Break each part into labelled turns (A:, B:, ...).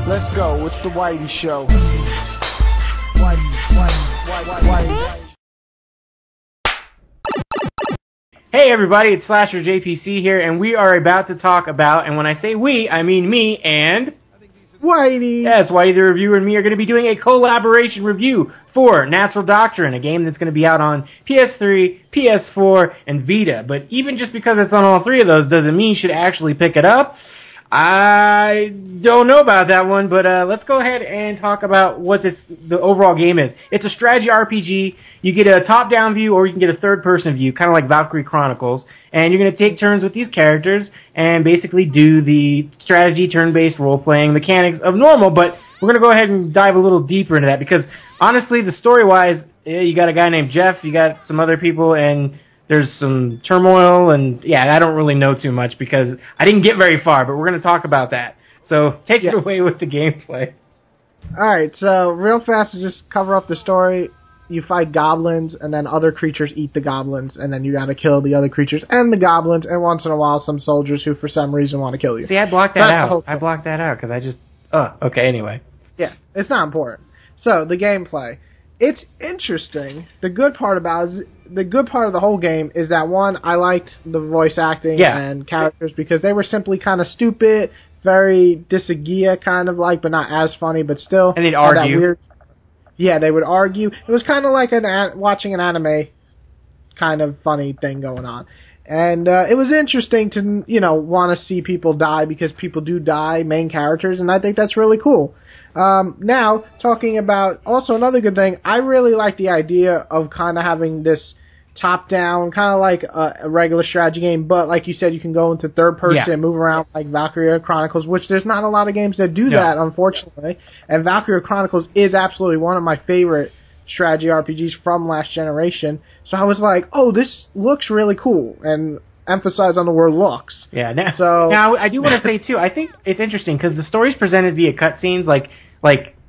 A: Let's go. It's the Whitey Show. Whitey.
B: Hey everybody, it's Slasher JPC here, and we are about to talk about, and when I say we, I mean me and
C: Whitey.
B: Yes, Whitey the Reviewer and me are going to be doing a collaboration review for Natural Doctrine, a game that's going to be out on PS3, PS4, and Vita. But even just because it's on all three of those doesn't mean you should actually pick it up. I don't know about that one, but let's go ahead and talk about what the overall game is. It's a strategy RPG. You get a top-down view, or you can get a third-person view, kind of like Valkyrie Chronicles. And you're going to take turns with these characters and basically do the strategy, turn-based role-playing mechanics of normal. But we're going to go ahead and dive a little deeper into that because, honestly, the story-wise, you got a guy named Jeff, you got some other people, and there's some turmoil, and yeah, I don't really know too much because I didn't get very far, but we're going to talk about that. So take it away with the gameplay.
C: Alright, so real fast to just cover up the story, you fight goblins, and then other creatures eat the goblins, and then you gotta kill the other creatures and the goblins, and once in a while some soldiers who for some reason want to kill you.
B: See, I blocked that out. I blocked that out because I just... okay, anyway.
C: Yeah, it's not important. So, the gameplay. It's interesting. The good part of the whole game is that, one, I liked the voice acting and characters because they were simply kind of stupid, very Disagia kind of like, but not as funny, but still.
B: And they'd argue.
C: Yeah, they would argue. It was kind of like watching an anime kind of funny thing going on. And it was interesting to, want to see people die because people do die, main characters, and I think that's really cool. Now, talking about also another good thing, I really like the idea of kind of having this top-down, kind of like a regular strategy game, but like you said, you can go into third person and move around like Valkyrie Chronicles, which there's not a lot of games that do that, unfortunately. And Valkyrie Chronicles is absolutely one of my favorite strategy RPGs from last generation. So I was like, oh, this looks really cool, and emphasize on the word looks.
B: Yeah. Now I do want to say too, I think it's interesting because the story's presented via cutscenes, like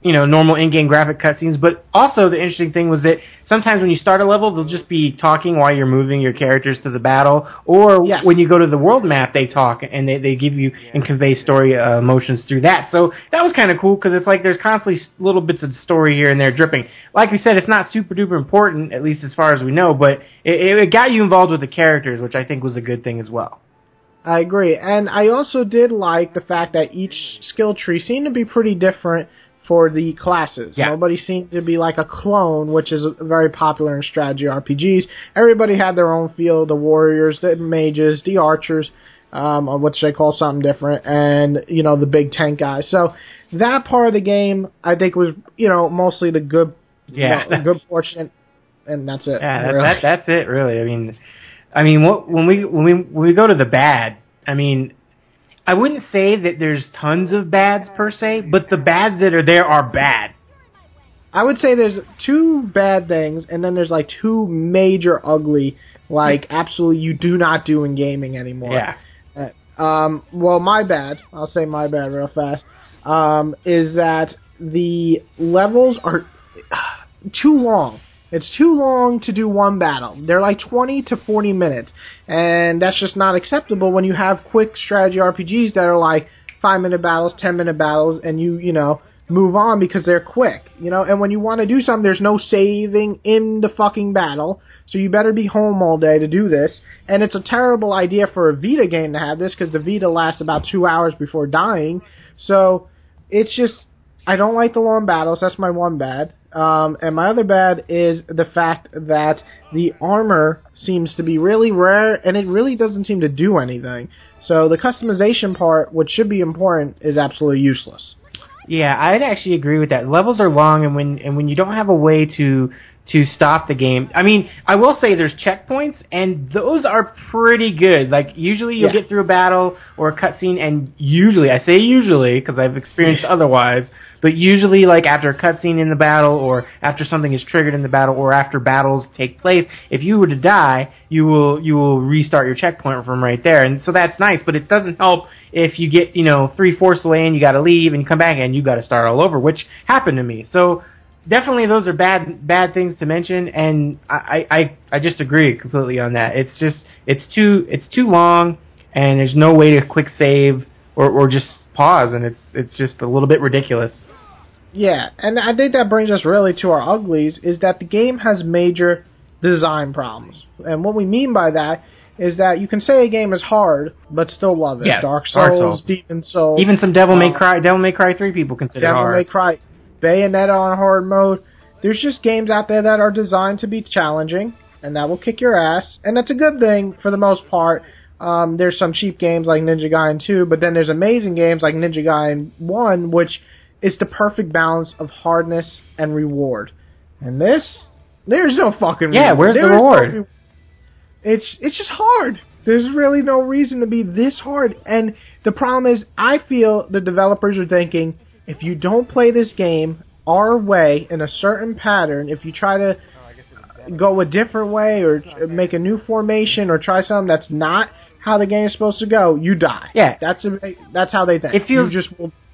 B: normal in-game graphic cutscenes. But also the interesting thing was that sometimes when you start a level, they'll just be talking while you're moving your characters to the battle, or when you go to the world map, they talk and they give you and convey story emotions through that. So that was kind of cool because it's like there's constantly little bits of story here and there dripping. Like we said, it's not super duper important, at least as far as we know, but it got you involved with the characters, which I think was a good thing as well.
C: I agree, and I also did like the fact that each skill tree seemed to be pretty different for the classes.
B: Yeah.
C: Nobody seemed to be like a clone, which is very popular in strategy RPGs. Everybody had their own feel, the warriors, the mages, the archers, which they call something different, and, the big tank guys. So that part of the game, I think, was, mostly the good, good portion, and that's it.
B: Yeah,
C: really.
B: that's it, really. I mean, when we go to the bad, I wouldn't say that there's tons of bads per se, but the bads that are there are bad.
C: I would say there's two bad things, and then there's like two major ugly, like absolutely you do not do in gaming anymore.
B: Yeah.
C: Well, my bad, I'll say my bad real fast, is that the levels are too long. It's too long to do one battle. They're like 20 to 40 minutes. And that's just not acceptable when you have quick strategy RPGs that are like 5-minute battles, 10-minute battles, and you move on because they're quick. And when you want to do something, there's no saving in the fucking battle. So you better be home all day to do this. And it's a terrible idea for a Vita game to have this because the Vita lasts about 2 hours before dying. So it's just, I don't like the long battles. That's my one bad. And my other bad is the fact that the armor seems to be really rare, and it really doesn't seem to do anything. So the customization part, which should be important, is absolutely useless.
B: Yeah, I'd actually agree with that. Levels are long, and when you don't have a way to stop the game, I will say there's checkpoints, and those are pretty good. Like, usually you'll get through a battle or a cutscene, and usually, I say usually, because I've experienced otherwise, but usually, like, after a cutscene in the battle, or after something is triggered in the battle, or after battles take place, if you were to die, you will restart your checkpoint from right there, and so that's nice, but it doesn't help if you get, 3/4 away and you gotta leave, and you come back and you gotta start all over, which happened to me. So definitely those are bad things to mention, and I just agree completely on that. It's too long, and there's no way to quick save or just pause, and it's just a little bit ridiculous.
C: Yeah, and I think that brings us really to our uglies, is that the game has major design problems. And what we mean by that is that you can say a game is hard, but still love it.
B: Yeah,
C: Dark Souls, Demon Souls.
B: Even some Devil May Cry 3 people consider hard.
C: Devil May Cry, Bayonetta on hard mode. There's just games out there that are designed to be challenging, and that will kick your ass. And that's a good thing for the most part. There's some cheap games like Ninja Gaiden 2, but then there's amazing games like Ninja Gaiden 1, which is the perfect balance of hardness and reward. And this, there's no fucking reward.
B: Yeah, where's the reward?
C: It's just hard. There's really no reason to be this hard. And the problem is, I feel the developers are thinking, if you don't play this game our way in a certain pattern, if you try to go a different way or make a new formation or try something that's not how the game is supposed to go, you die.
B: Yeah,
C: that's how they think.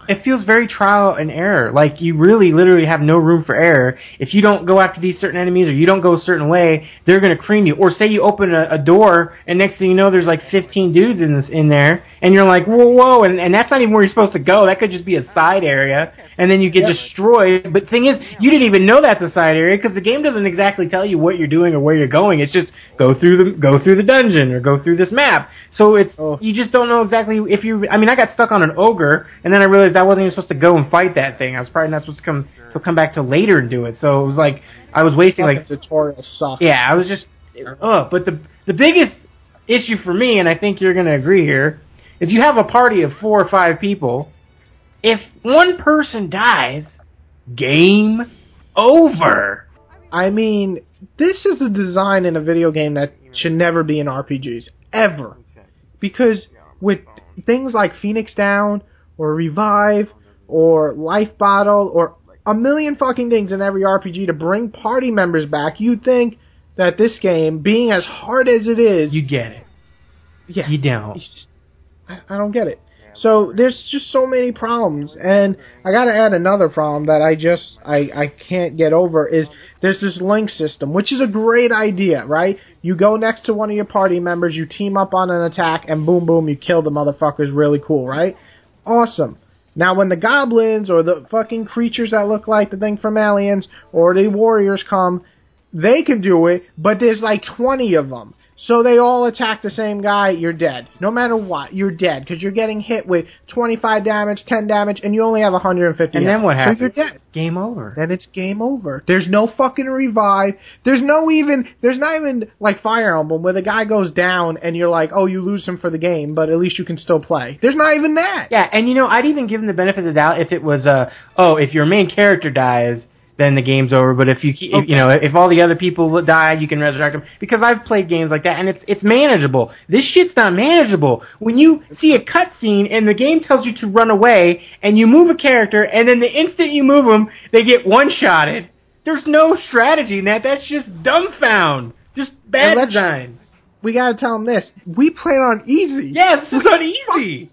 B: It feels very trial and error. Like, you really literally have no room for error. If you don't go after these certain enemies or you don't go a certain way, they're going to cream you. Or say you open a door and next thing you know there's like 15 dudes in there and you're like, whoa, and that's not even where you're supposed to go. That could just be a side area. And then you get destroyed. But the thing is, you didn't even know that's a side area because the game doesn't exactly tell you what you're doing or where you're going. It's just go through the dungeon or go through this map. So you just don't know exactly if you. I mean, I got stuck on an ogre, and then I realized I wasn't even supposed to go and fight that thing. I was probably not supposed to come back till later and do it. So it was like I was wasting like
C: tutorial stuff.
B: Yeah, I was just But the biggest issue for me, and I think you're going to agree here, is you have a party of 4 or 5 people. If one person dies, game over.
C: I mean, this is a design in a video game that should never be in RPGs. Ever. Because with things like Phoenix Down, or Revive, or Life Bottle, or a million fucking things in every RPG to bring party members back, you'd think that this game, being as hard as it is...
B: You get it.
C: Yeah.
B: You don't.
C: I don't get it. So there's just so many problems, and I gotta add another problem that I can't get over is there's this link system, which is a great idea, right? You go next to one of your party members, you team up on an attack, and boom, boom, you kill the motherfuckers. Really cool, right? Awesome. Now when the goblins or the fucking creatures that look like the thing from Aliens or the warriors come, they can do it, but there's like 20 of them. So they all attack the same guy, you're dead. No matter what, you're dead. Because you're getting hit with 25 damage, 10 damage, and you only have 150
B: And then what happens?
C: So you're dead.
B: Game over.
C: Then it's game over. There's no fucking revive. There's not even like Fire Emblem where the guy goes down and you're like, oh, you lose him for the game, but at least you can still play. There's not even that.
B: Yeah, and I'd even give him the benefit of the doubt if it was, if your main character dies, then the game's over. But if if all the other people die, you can resurrect them. Because I've played games like that, and it's manageable. This shit's not manageable. When you see a cutscene and the game tells you to run away, and you move a character, and then the instant you move them, they get one-shotted. There's no strategy in that. That's just dumbfound. Just bad design.
C: We gotta tell them this. We played on easy.
B: Yeah, this is on easy.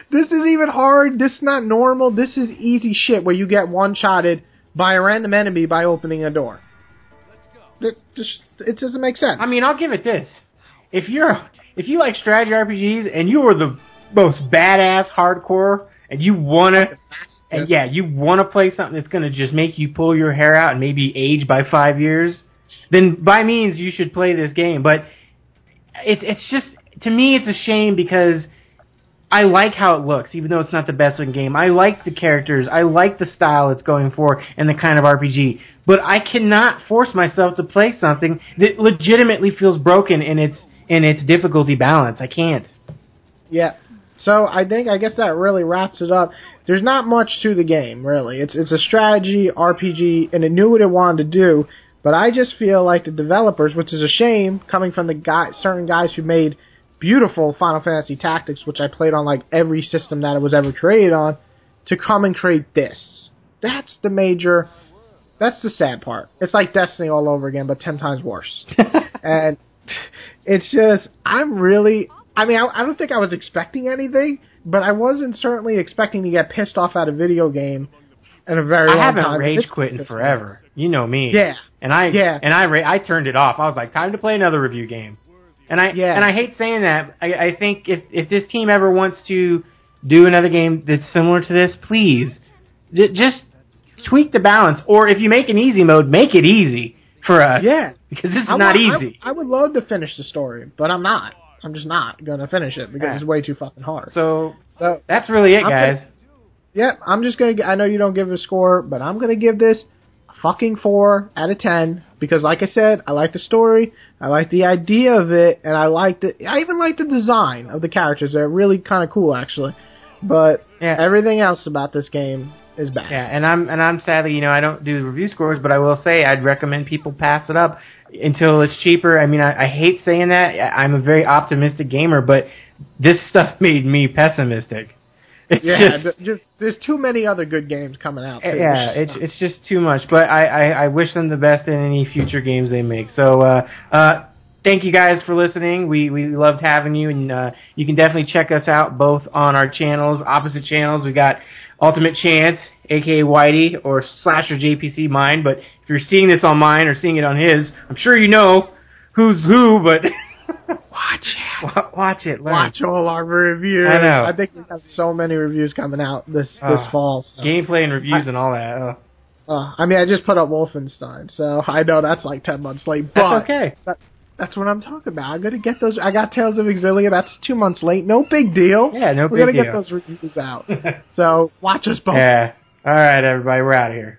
C: This is even hard. This is not normal. This is easy shit where you get one-shotted by a random enemy by opening a door. It doesn't make sense.
B: I mean, I'll give it this. If you like strategy RPGs and you are the most badass hardcore and you wanna play something that's gonna just make you pull your hair out and maybe age by 5 years, then by means you should play this game. But it's just, to me, it's a shame because I like how it looks, even though it's not the best looking game. I like the characters. I like the style it's going for and the kind of RPG. But I cannot force myself to play something that legitimately feels broken in its difficulty balance. I can't.
C: Yeah. So I guess that really wraps it up. There's not much to the game, really. It's a strategy RPG, and it knew what it wanted to do. But I just feel like the developers, which is a shame, coming from certain guys who made beautiful Final Fantasy Tactics, which I played on like every system that it was ever created on, to come and create this. That's the sad part. It's like Destiny all over again, but 10 times worse. And it's just, I don't think I was expecting anything, but I wasn't certainly expecting to get pissed off at a video game in a very long time.
B: I haven't rage quit in forever. You know me.
C: Yeah.
B: And I turned it off. I was like, time to play another review game. And I hate saying that. I think if this team ever wants to do another game that's similar to this, please. Just tweak the balance, or if you make an easy mode, make it easy for us.
C: Yeah.
B: Because this is not easy.
C: I would love to finish the story, but I'm not. I'm just not going to finish it because it's way too fucking hard.
B: So that's really it, guys.
C: I'm just going to... I know you don't give a score, but I'm going to give this a fucking 4 out of 10 because, like I said, I like the story, I like the idea of it, and I even like the design of the characters. They're really kind of cool, actually. But everything else about this game is bad.
B: Yeah, and I'm sadly, I don't do review scores, but I will say I'd recommend people pass it up until it's cheaper. I mean, I hate saying that. I'm a very optimistic gamer, but this stuff made me pessimistic.
C: There's too many other good games coming out. Too.
B: Yeah, it's just too much. But I wish them the best in any future games they make. So thank you guys for listening. We loved having you, and you can definitely check us out both on our channels, opposite channels. We got Ultimate Chance, aka Whitey, or Slasher JPC mine. But if you're seeing this on mine or seeing it on his, I'm sure you know who's who. But watch it. Learn.
C: Watch all our reviews.
B: I know.
C: I think we have so many reviews coming out this fall. So.
B: Gameplay and reviews and all that.
C: I mean, I just put up Wolfenstein, so I know that's like 10 months late. But
B: that's okay.
C: That's what I'm talking about. I'm gonna get those. I got Tales of Exilia. That's 2 months late. No big deal.
B: Yeah, no big deal.
C: We're gonna get those reviews out. So watch us both.
B: Yeah. All right, everybody. We're out of here.